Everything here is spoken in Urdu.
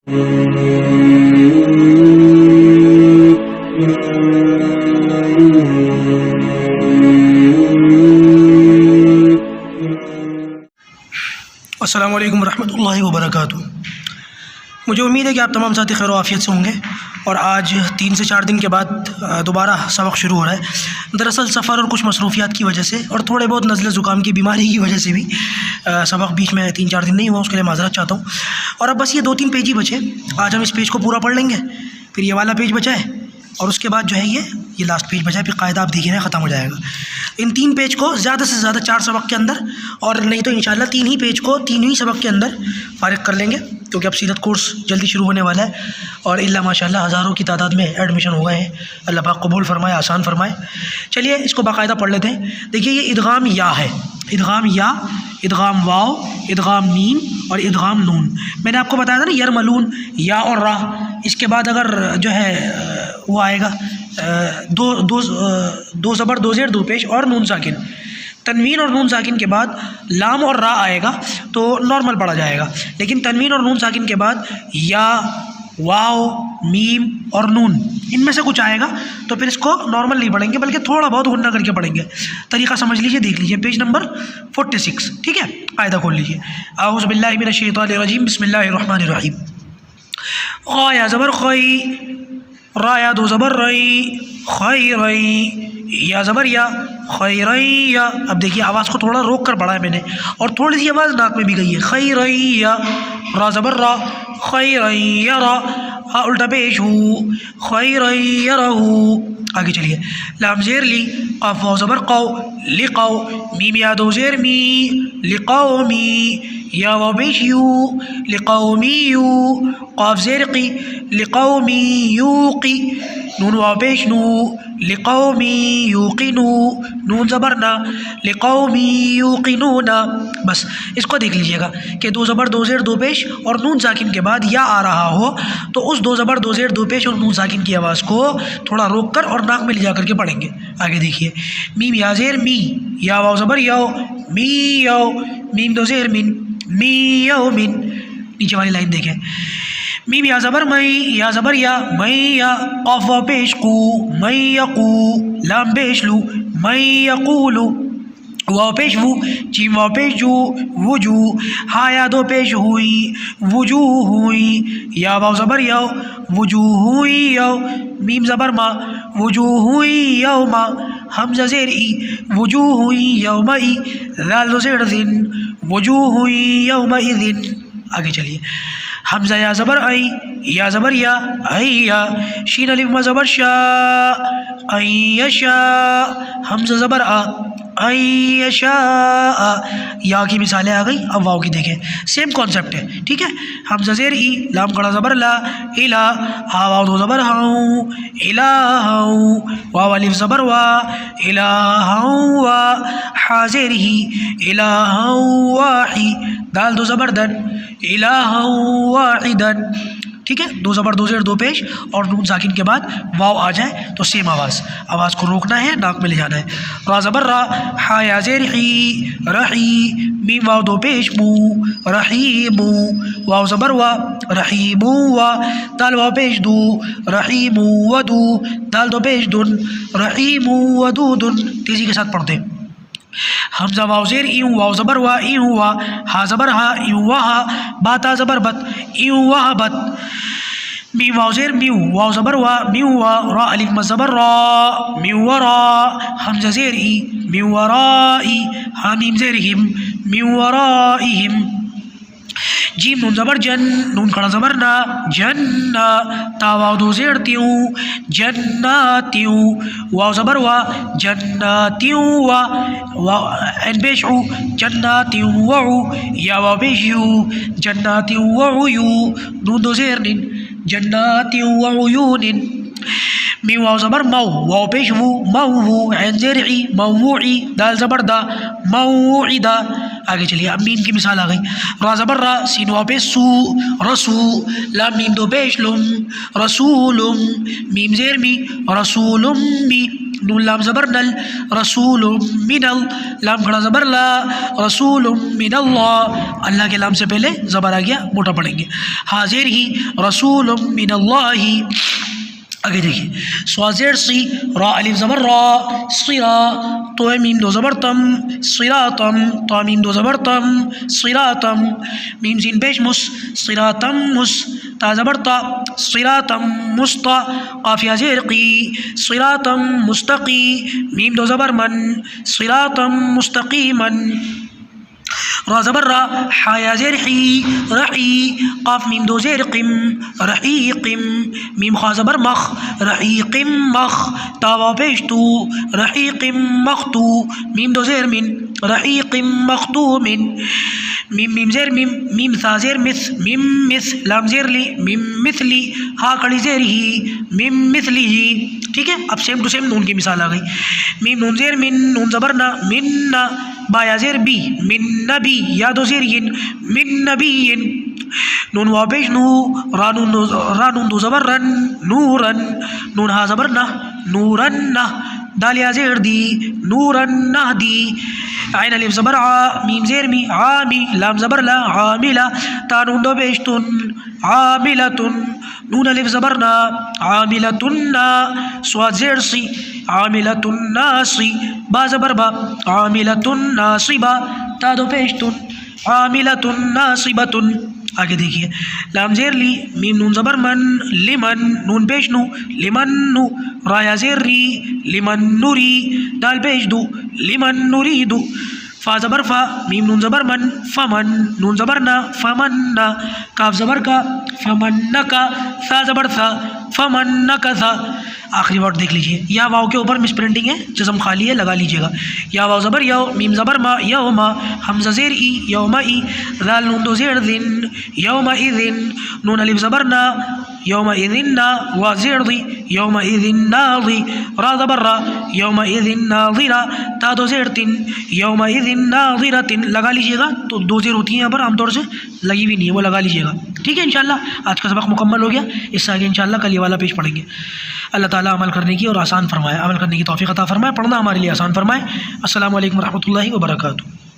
السلام علیکم ورحمۃ اللہ وبرکاتہ۔ مجھے امید ہے کہ آپ تمام ساتھی خیر و عافیت سے ہوں گے، اور آج 3 سے 4 دن کے بعد دوبارہ سبق شروع ہو رہا ہے۔ دراصل سفر اور کچھ مصروفیات کی وجہ سے اور تھوڑے بہت نزلہ زکام کی بیماری کی وجہ سے بھی سبق بیچ میں 3-4 دن نہیں ہوا، اس کے لیے معذرت چاہتا ہوں۔ اور اب بس یہ 2-3 پیج ہی بچے، آج ہم اس پیج کو پورا پڑھ لیں گے، پھر یہ والا پیج بچا ہے، اور اس کے بعد جو ہے یہ لاسٹ پیج بچا ہے، پھر قاعدہ آپ دیکھیں ختم ہو جائے گا۔ ان 3 پیج کو زیادہ سے زیادہ 4 سبق کے اندر، اور نہیں تو انشاءاللہ 3 ہی پیج کو 3 ہی سبق کے اندر فارغ کر لیں گے، کیونکہ اب سیرت کورس جلدی شروع ہونے والا ہے، اور اللہ ماشاءاللہ ہزاروں کی تعداد میں ایڈمیشن ہو گئے ہیں۔ اللہ پاک قبول فرمائے، آسان فرمائے۔ چلیے اس کو باقاعدہ پڑھ لیتے ہیں۔ دیکھیے یہ ادغام یا ہے، ادغام یا، ادغام واو، ادغام میم اور ادغام نون۔ میں نے آپ کو بتایا تھا نا یرملون، یا اور را، اس کے بعد اگر جو ہے وہ آئے گا دو زبر، 2 زیر، 2 پیش اور نون ساکن، تنوین اور نون ساکن کے بعد لام اور را آئے گا تو نارمل پڑھا جائے گا، لیکن تنوین اور نون ساکن کے بعد یا، واو، میم اور نون، ان میں سے کچھ آئے گا تو پھر اس کو نارمل نہیں پڑھیں گے، بلکہ تھوڑا بہت غنہ کر کے پڑھیں گے۔ طریقہ سمجھ لیجئے، دیکھ لیجئے پیج نمبر 46، ٹھیک ہے؟ قاعدہ کھول لیجئے۔ اعوذ باللہ من الشیطان الرجیم، بسم اللہ الرحمن الرحیم۔ غا یا زبر خی، را یا 2 زبر رئی، خیرئی، یا زبر یا، خیریا۔ اب دیکھیے آواز کو تھوڑا روک کر پڑھا ہے میں نے، اور تھوڑی سی آواز ناک میں بھی گئی ہے، خیریا، را زبر را، خیریا را، ہا الٹا پیش ہو، خیریا رہو۔ آگے چلیے، لام زیر لی، قاف واو زبر قو، لقو، میم یا 2 زیر می، لقومی، یا واو پیش یو، لقومی یو، قاف زیر قی، لقومی یوقی، نون واو پیش نو، لقومی یوقنو، نون زبر نا، لقومی یوقنون۔ بس اس کو دیکھ لیجئے گا کہ 2 زبر 2 زیر 2 پیش اور نون ساکن کے بعد یا آ رہا ہو تو اس 2 زبر 2 زیر 2 پیش اور نون ساکن کی آواز کو تھوڑا روک کر اور ناک میں لے جا کر کے پڑھیں گے۔ آگے دیکھیے، میم یا زیر می، یا واو زبر یو، می یو، میم 2 زیر من، می یو من۔ نیچے والی لائن دیکھیں، میم یا زبر مئی، یا زبر یا، مئی یا، قاف واو پیش قو، مئی یقو، لام پیش لو، مئی یقولو، واو پیش وو، جیم واو پیش جو، وجو، ہا یا 2 پیش ہوئی، وجوہ ہوئی، یا واو زبر یو، وجوہ ہوئی یو، میم زبر ما، وجوہ ہوئی یوما، حمزہ زیر ای، وجوہ ہوئی یومئی، ذال 2 زیر ذن، وجوہ ہوئی یومئذن۔ آگے چلیے، حمزہ یا زبر ای، یا زبر یا، ایا، شین الف ما زبر شا، ایشا، حمزہ زبر آ، ایشا۔ یا کی مثالیں آ گئی، اب واو کی دیکھیں، سیم کانسیپٹ ہے، ٹھیک ہے؟ حمزہ زیر ای، لام کڑا زبر لا، الا، ہا واو 2 زبر ہاؤ، الہو، واو الف زبر وا، الہو وا، ہا زیر ہی، الہو واحی، دال 2 زبر دن، الہو واحدن، ٹھیک ہے؟ 2 زبر 2 زیر 2 پیش اور نون ساکن کے بعد واو آ جائے تو سیم آواز کو روکنا ہے، ناک میں لے جانا ہے۔ را زبر را، ہا یا زیر حی، رحی، میم واو 2 پیش مو، رحیمو، واو زبر وا، رحیمو وا، دال واو پیش دو، رحیمو ودو، دال 2 پیش دن، رحیمو ودودن۔ تیزی کے ساتھ پڑھتے ہیں، حمزہ واو زیر ایوں، واو زبر وا، ایوں وا، ہا زبر ہا، ایوں وا ہا، با تا زبر بت، ایوں وا بت، میم واو زیر میو، واو زبر وا، میو وا، را الف مد زبر را، میو ورا، حمزہ زیر ای، میو ورائی، ہا میم زیر ہم، میو ورائہم، جیم نون زبر جن، نون کھڑا زبر نا، جنہ، تا واو 2 زیر تیوں، جناتیوں، واو زبر وا، جناتیوں وا، این پیش عو، جناتیوں وعو، یا واو پیش یو، جناتیوں وعیو، نون 2 زیر نن، جناتیوں وعیون۔ میم واو زبر مو، واو پیش وو، موو، عین زیر عی، مووعی، دال زبر دا، موعدہ۔ آگے چلیے، اب میم کی مثال آ گئی، را زبر را، سین واو پیش سو، رسو، لام میم 2 پیش لم، رسولم، میم زیر می، رسولم می، نون لام زبر نل، رسول من لام کھڑا زبر لا، رسول من اللہ، اللہ کے لام سے پہلے زبر آ گیا، موٹا پڑھیں گے، حاضر ہی، رسول من اللہ. آگے دیکھیے صاد زیر سی، را الف زبر را، صرا، تو میم دو زبر تم، صراطم، تو میم دو زبر تم، صراطم، میم زین پیش مس، صراطم مس، تا زبر تا، صراطم مستا، قاف یا زیر قی، صراطم مستقی، میم دو زبر من، صراطم مستقیمن، را زبر را، حا یا زیر حی، رحی، قاف میم دو زیر قم، رحیقم، میم خا زبر مخ، رحیقم مخ، تا واو پیش تو، رحیقم مختو، میم دو زیر من، رحیقم مختومن، میم زیر میم ثا زیر مث، میم مث، لام زیر لی، میم مثلی، ہا کڑی زیر ہی، میم مثلی ہی. ٹھیک ہے، اب سیم ٹو سیم نون کی مثال آ گئی. میم نون زیر من، نون زبر نا، من نا، با یا زیر بی، من نبی، یا دو زیر ین، من نبی، نون واو پیش نو، را نون دو زبر رن، نورن، نون ہا زبر نہ، نورن نہ، دال یا زیر دی، نورن نہ دی، عین الف زبر عا، میم زیر می، عامی، لام زبر لا، عاملہ، تا نون دو پیش تن، عاملتن، نون الف زبر نا، عاملتن نا، صاد زیر سی، عاملتن ناصی، با زبر با، عاملتن ناصبہ، تا دو پیش تن، عاملتن ناصبتن. آگے دیکھیے لام زیر لی، میم نون زبر من، لمن، نون پیش نو، لمن نو، را یا زیر ری، لمن نوری، دال پیش دو، لمن نوریدو، فا زبر فا، میم نون زبر من، فمن، نون زبر نا، فمن نا، کاف زبر کا، فمن نکا، ثا زبر تھا، فمن نکثا. آخری ورڈ دیکھ لیجیے، یا واو کے اوپر مس پرنٹنگ ہے، جزم خالی ہے، لگا لیجیے گا. یا واو زبر یو، میم زبر ما، یوما، حمزہ زیر ای، یوما ای، ذال نون دو زیر ذن، یوما اذن، نون الف زبر نا، یوما اذن نا، وا زیر دی، یوما اذن ناضی، را زبر را، یوما اذن ناظرہ، تا دو زیر تن، یوما اذن ناظرتن. لگا لیجیے گا، تو دو زیر ہوتی ہیں یہاں پر عام طور سے، لگی بھی نہیں ہے، وہ لگا لیجیے گا. ٹھیک ہے، انشاءاللہ آج کا سبق مکمل ہو گیا. اس سے آگے انشاءاللہ کل یہ والا پیش پڑھیں گے. اللہ تعالیٰ عمل کرنے کی اور آسان فرمائے، عمل کرنے کی توفیق عطا فرمائے، پڑھنا ہمارے لیے آسان فرمائے. السلام علیکم ورحمۃ اللہ وبرکاتہ.